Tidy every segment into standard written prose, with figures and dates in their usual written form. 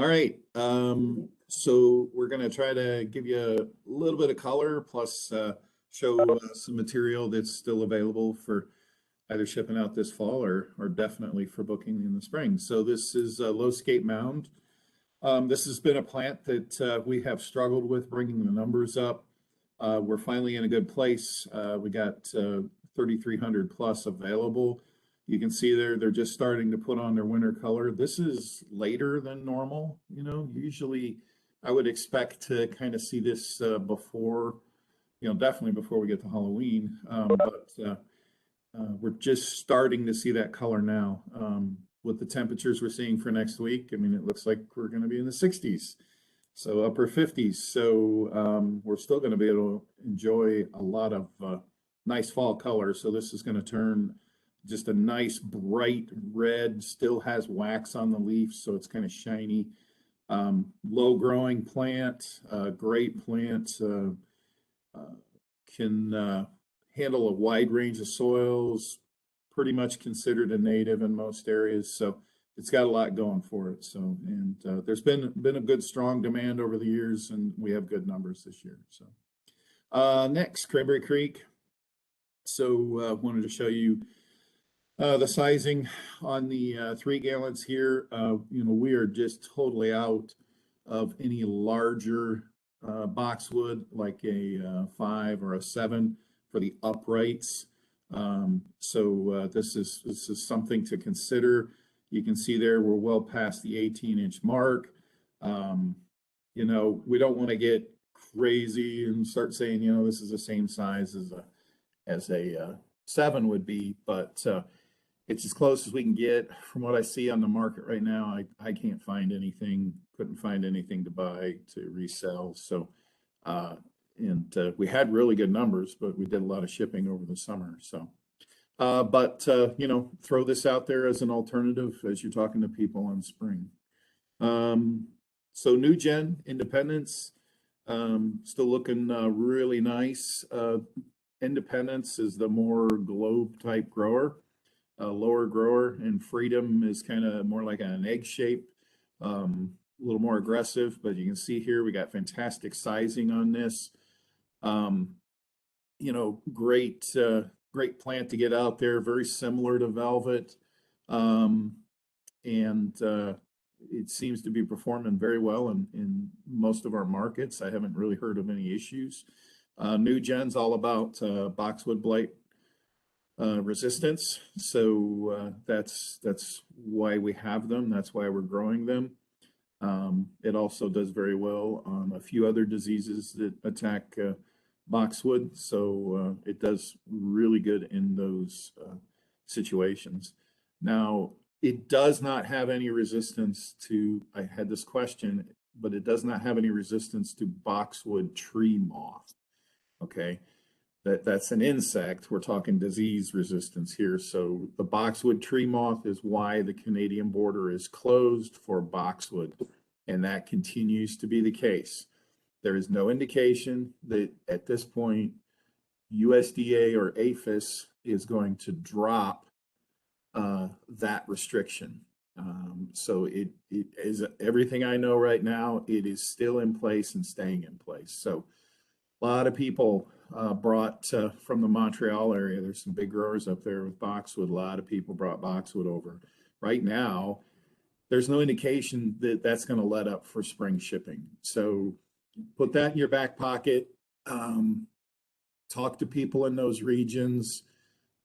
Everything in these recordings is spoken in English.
All right. So we're going to try to give you a little bit of color plus show some material that's still available for either shipping out this fall or definitely for booking in the spring. So this is a low scape mound. This has been a plant that we have struggled with bringing the numbers up. We're finally in a good place. We got 3,300 plus available. You can see they're just starting to put on their winter color. This is later than normal. Usually I would expect to kind of see this before, definitely before we get to Halloween. But we're just starting to see that color now. With the temperatures we're seeing for next week, I mean, it looks like we're going to be in the 60s, so upper 50s. So we're still going to be able to enjoy a lot of nice fall color. So this is going to turn just a nice bright red, still has wax on the leaf, so it's kind of shiny. Low growing plant, great plant, can handle a wide range of soils, pretty much considered a native in most areas. So it's got a lot going for it. So, and there's been a good strong demand over the years, and we have good numbers this year. So next, Cranberry Creek. So wanted to show you the sizing on the 3 gallons here. We are just totally out of any larger boxwood like a 5 or a 7 for the uprights. So this is something to consider. You can see there we're well past the 18-inch mark. We don't want to get crazy and start saying, this is the same size as a 7 would be, but it's as close as we can get. From what I see on the market right now, I can't find anything, couldn't find anything to buy to resell. So we had really good numbers, but we did a lot of shipping over the summer. So throw this out there as an alternative as you're talking to people in spring. So new gen Independence, still looking really nice. Independence is the more globe type grower, lower grower, and Freedom is kind of more like an egg shape, a little more aggressive. But you can see here we got fantastic sizing on this. Great plant to get out there, very similar to Velvet, and it seems to be performing very well in most of our markets. I haven't really heard of any issues. New gen's all about boxwood blight resistance, so that's why we have them. That's why we're growing them. It also does very well on a few other diseases that attack boxwood, so it does really good in those situations. Now, it does not have any resistance to, I had this question, but it does not have any resistance to boxwood tree moth. Okay, that's an insect. We're talking disease resistance here. So the boxwood tree moth is why the Canadian border is closed for boxwood, and that continues to be the case. There is no indication that at this point USDA or APHIS is going to drop that restriction. So it is, everything I know right now, it is still in place and staying in place. So a lot of people brought from the Montreal area. There's some big growers up there with boxwood. A lot of people brought boxwood over. Right now, there's no indication that that's going to let up for spring shipping. So put that in your back pocket. Talk to people in those regions.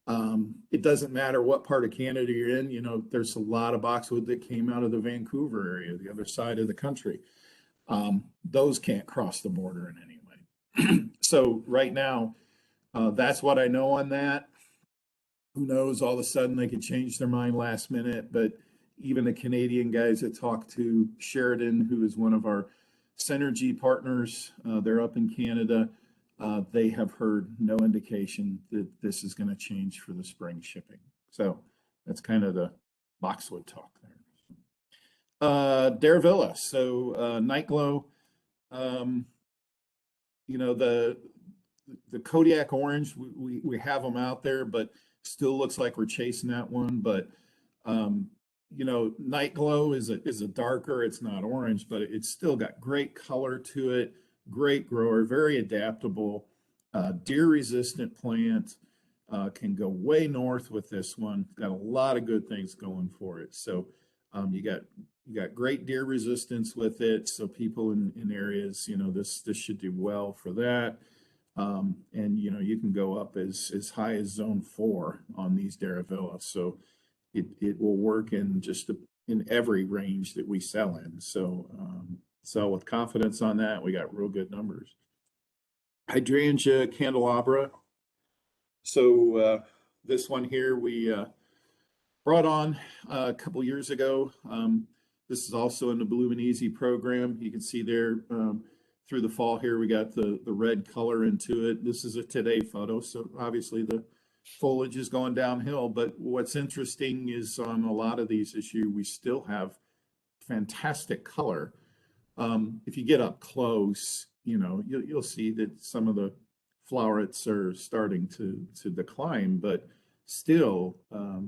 It doesn't matter what part of Canada you're in. There's a lot of boxwood that came out of the Vancouver area, the other side of the country. Those can't cross the border in any way. So right now, that's what I know on that. Who knows? All of a sudden they could change their mind last minute. But even the Canadian guys that talked to Sheridan, who is one of our Synergy partners, they're up in Canada. They have heard no indication that this is going to change for the spring shipping. So that's kind of the boxwood talk there. Daravilla, so Night Glow, the Kodiak Orange, we have them out there, but still looks like we're chasing that one. But you know, Night Glow is a darker, it's not orange, but it's still got great color to it, great grower, very adaptable, deer resistant plant, can go way north with this one. Got a lot of good things going for it. So you got great deer resistance with it. So people in areas, you know, this should do well for that. And you know, you can go up as high as zone 4 on these Daravilla. So it will work in in every range that we sell in. So sell with confidence on that. We got real good numbers. Hydrangea candelabra. So this one here we brought on a couple years ago. This is also in the Blue and Easy program. You can see there through the fall here, we got the red color into it. This is a today photo, so obviously the foliage is going downhill. But what's interesting is on a lot of these issues, we still have fantastic color. If you get up close, you know, you'll see that some of the flowerets are starting to decline, but still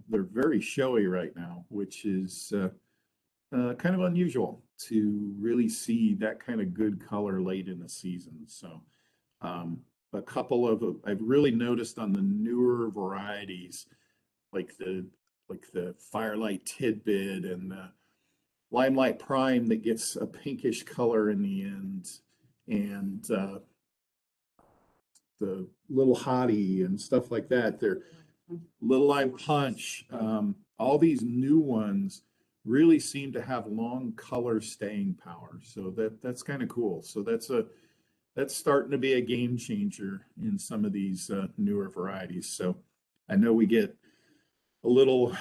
they're very showy right now, which is kind of unusual to really see that kind of good color late in the season. So a couple of I've really noticed on the newer varieties, like the Firelight Tidbit and the Limelight Prime that gets a pinkish color in the end, and the Little Hottie and stuff like that. They're Little Lime Punch. All these new ones really seem to have long color staying power. So that's kind of cool. So that's starting to be a game changer in some of these newer varieties. So I know we get a little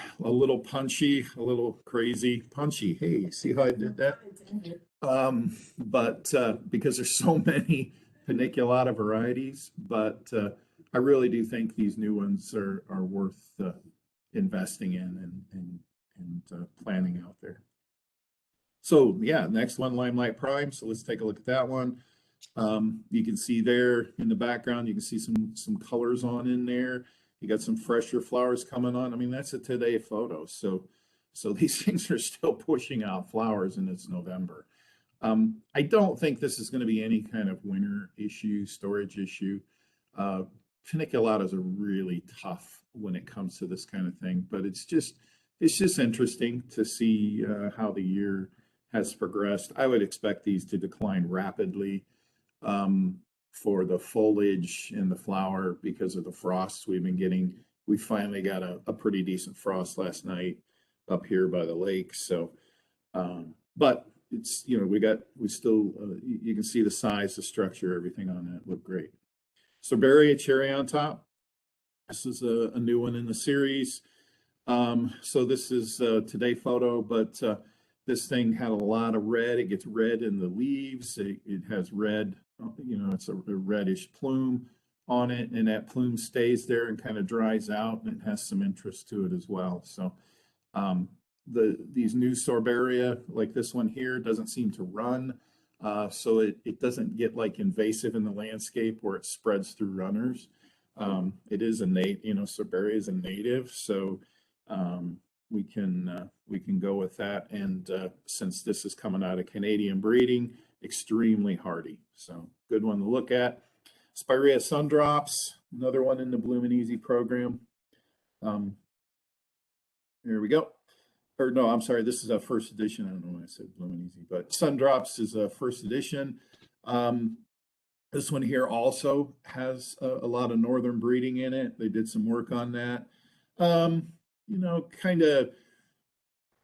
punchy, a little crazy punchy. Hey, see how I did that? But because there's so many paniculata varieties, but I really do think these new ones are worth investing in and planning out there. So yeah, next one, Limelight Prime. So let's take a look at that one. You can see there in the background, you can see some colors on in there. You got some fresher flowers coming on. I mean, that's a today photo. So these things are still pushing out flowers and it's November. I don't think this is going to be any kind of winter issue, storage issue. Paniculatas are really tough when it comes to this kind of thing, but it's just interesting to see how the year has progressed. I would expect these to decline rapidly for the foliage and the flower because of the frosts we've been getting. We finally got a pretty decent frost last night up here by the lake. So, but it's, you know, we still, you can see the size, the structure, everything on that look great. So berry, a cherry on top. This is a new one in the series. So this is today photo, but this thing had a lot of red. It gets red in the leaves. It has red, you know, it's a reddish plume on it, and that plume stays there and kind of dries out, and it has some interest to it as well. So these new sorbaria, like this one here, doesn't seem to run. So it doesn't get like invasive in the landscape where it spreads through runners. It is you know, sorbaria is a native, so we can go with that. And since this is coming out of Canadian breeding, extremely hardy. So good one to look at. Spirea Sundrops, another one in the Bloom and Easy program. Here we go. Or no, I'm sorry, this is a first edition. I don't know why I said Bloom and Easy, but Sundrops is a first edition. This one here also has a lot of northern breeding in it. They did some work on that. You know, kind of,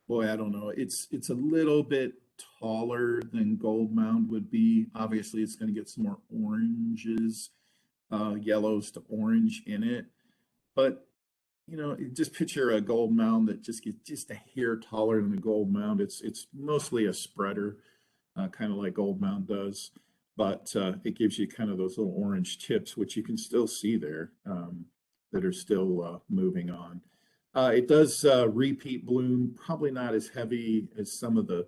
boy, I don't know. It's a little bit taller than Gold Mound would be. Obviously, it's going to get some more oranges, yellows to orange in it. But you know, just picture a Gold Mound that just gets just a hair taller than the Gold Mound. It's mostly a spreader, kind of like Gold Mound does, but it gives you kind of those little orange tips, which you can still see there, that are still moving on. It does repeat bloom, probably not as heavy as some of the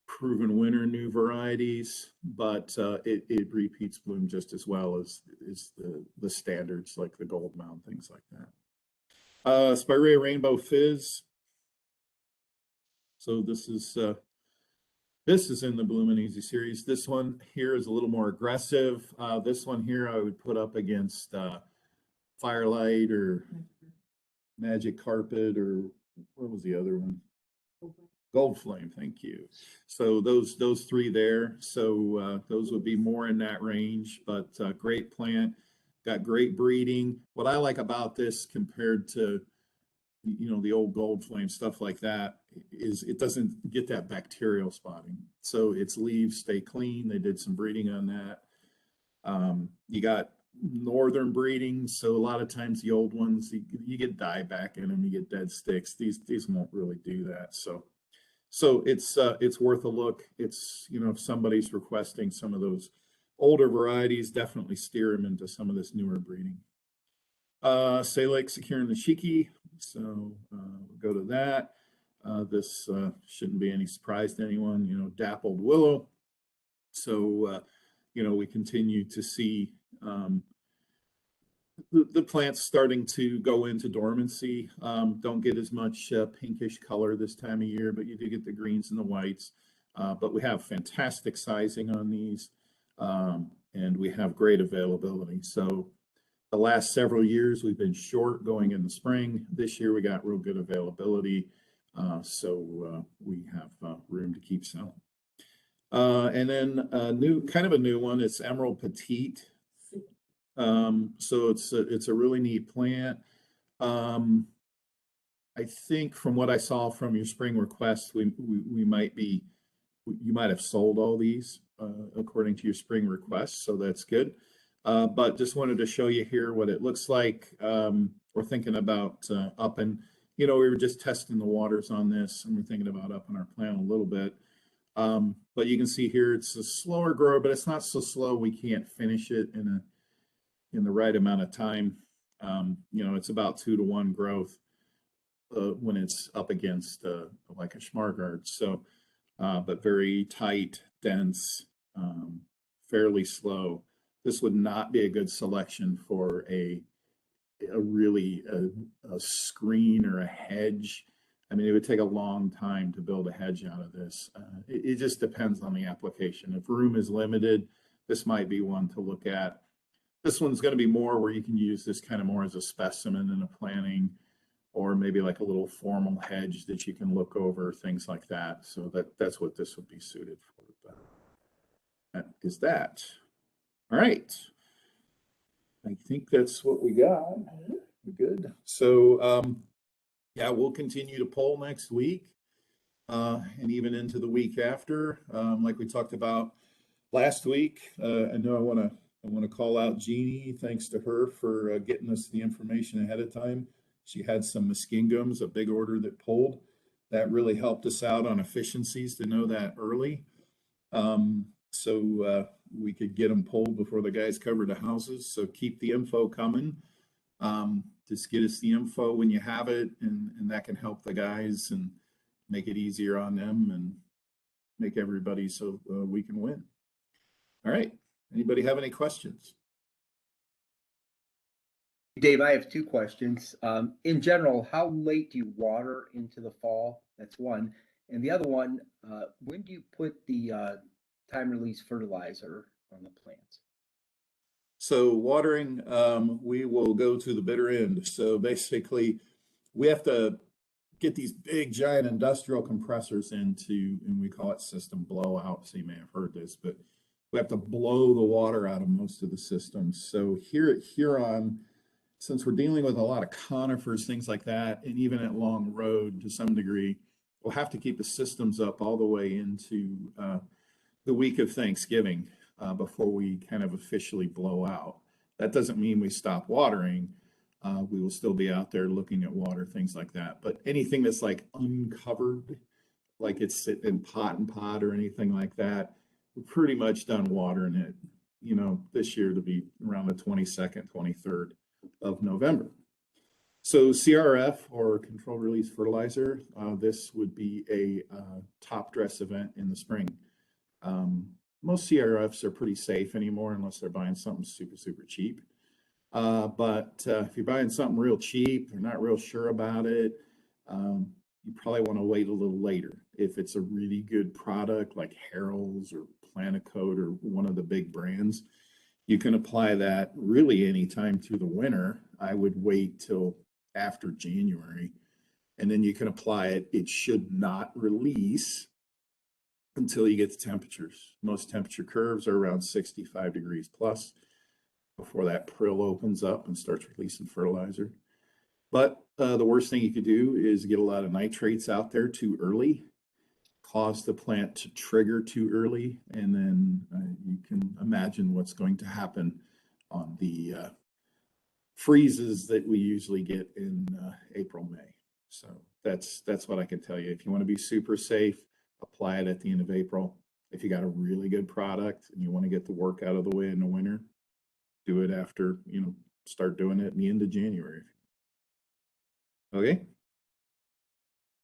proven winter new varieties, but it repeats bloom just as well as the standards like the Gold Mound, things like that. Spirea Rainbow Fizz. So this is in the Bloom and Easy series. This one here is a little more aggressive. This one here I would put up against Firelight or Magic Carpet, or what was the other one? Gold Flame, thank you. So those three there. So those would be more in that range, but great plant, got great breeding. What I like about this compared to the old Gold Flame stuff like that is it doesn't get that bacterial spotting. So its leaves stay clean. They did some breeding on that. You got northern breeding, so a lot of times the old ones you get dieback in them, you get dead sticks. These won't really do that. So it's worth a look. It's if somebody's requesting some of those older varieties, definitely steer them into some of this newer breeding. Say Lake Secure and the Shiki. So we'll go to that. This shouldn't be any surprise to anyone. Dappled willow. So we continue to see the plants starting to go into dormancy. Don't get as much pinkish color this time of year, but you do get the greens and the whites. But we have fantastic sizing on these, and we have great availability. So the last several years we've been short going in the spring. This year we got real good availability, so we have room to keep selling. And then a new one. It's Emerald Petite. So it's a really neat plant. I think from what I saw from your spring request, you might have sold all these according to your spring request, so that's good. But just wanted to show you here what it looks like. We're thinking about upping. We were just testing the waters on this, and we're thinking about upping our plant a little bit. But you can see here it's a slower grower, but it's not so slow we can't finish it in the right amount of time. It's about 2 to 1 growth when it's up against like a Schmargard. So, but very tight, dense, fairly slow. This would not be a good selection for a screen or a hedge. I mean, it would take a long time to build a hedge out of this. It just depends on the application. If room is limited, this might be one to look at. This one's going to be more where you can use this kind of more as a specimen in a planting, or maybe like a little formal hedge that you can look over, things like that. So that's what this would be suited for. But that is that. All right. I think that's what we got. Good. So yeah, we'll continue to poll next week and even into the week after. Like we talked about last week, I know I want to call out Jeannie. Thanks to her for getting us the information ahead of time. She had some muskingums, a big order that pulled. That really helped us out on efficiencies to know that early. So we could get them pulled before the guys covered the houses. So keep the info coming. Just get us the info when you have it, and that can help the guys and make it easier on them and make everybody so we can win. All right. Anybody have any questions? Dave, I have 2 questions. In general, how late do you water into the fall? That's one. And the other one, when do you put the time release fertilizer on the plants? So watering, we will go to the bitter end. So basically, we have to get these big giant industrial compressors into, and we call it system blowout. So you may have heard this, but we have to blow the water out of most of the systems. So here at Huron, since we're dealing with a lot of conifers, things like that, and even at Long Road to some degree, we'll have to keep the systems up all the way into the week of Thanksgiving before we kind of officially blow out. That doesn't mean we stop watering. We will still be out there looking at water, things like that. But anything that's like uncovered, like it's in pot and pot or anything like that, we're pretty much done watering it. This year to be around the 22nd, 23rd of November. So CRF, or controlled release fertilizer, this would be a top dress event in the spring. Most CRFs are pretty safe anymore unless they're buying something super, super cheap. But if you're buying something real cheap, you're not real sure about it, you probably want to wait a little later. if it's a really good product like Harold's or Planacoat or one of the big brands, you can apply that really anytime through the winter. I would wait till after January, and then you can apply it. It should not release until you get the temperatures. Most temperature curves are around 65 degrees plus before that prill opens up and starts releasing fertilizer. But the worst thing you could do is get a lot of nitrates out there too early, cause the plant to trigger too early, and then you can imagine what's going to happen on the freezes that we usually get in April, May. So that's what I can tell you. If you want to be super safe, apply it at the end of April. If you got a really good product and you want to get the work out of the way in the winter, do it after, start doing it in the end of January. Okay.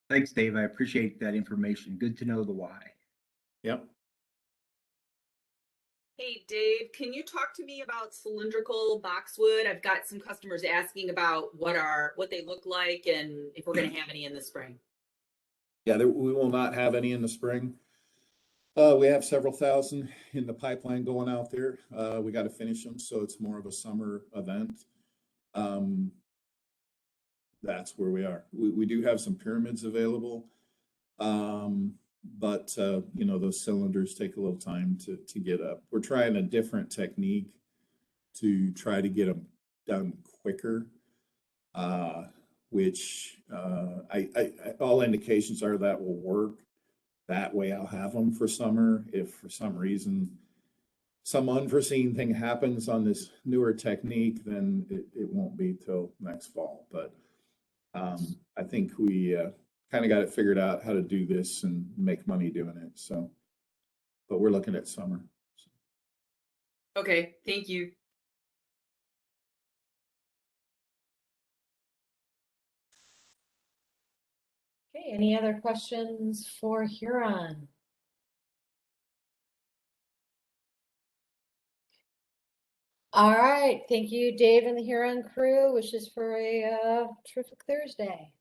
Thanks, Dave. I appreciate that information. Good to know the why. Yep. Hey, Dave, can you talk to me about cylindrical boxwood? I've got some customers asking about what they look like and if we're going to have any in the spring. Yeah, we will not have any in the spring. We have several thousand in the pipeline going out there. We got to finish them, so it's more of a summer event. That's where we are. We do have some pyramids available, but those cylinders take a little time to get up. We're trying a different technique to try to get them done quicker, which all indications are that will work. That way I'll have them for summer. If for some reason some unforeseen thing happens on this newer technique, then it won't be till next fall. But I think we kind of got it figured out how to do this and make money doing it. So, but we're looking at summer. Okay, thank you. Okay, any other questions for Huron? All right, thank you, Dave and the Huron crew. Wishes for a terrific Thursday.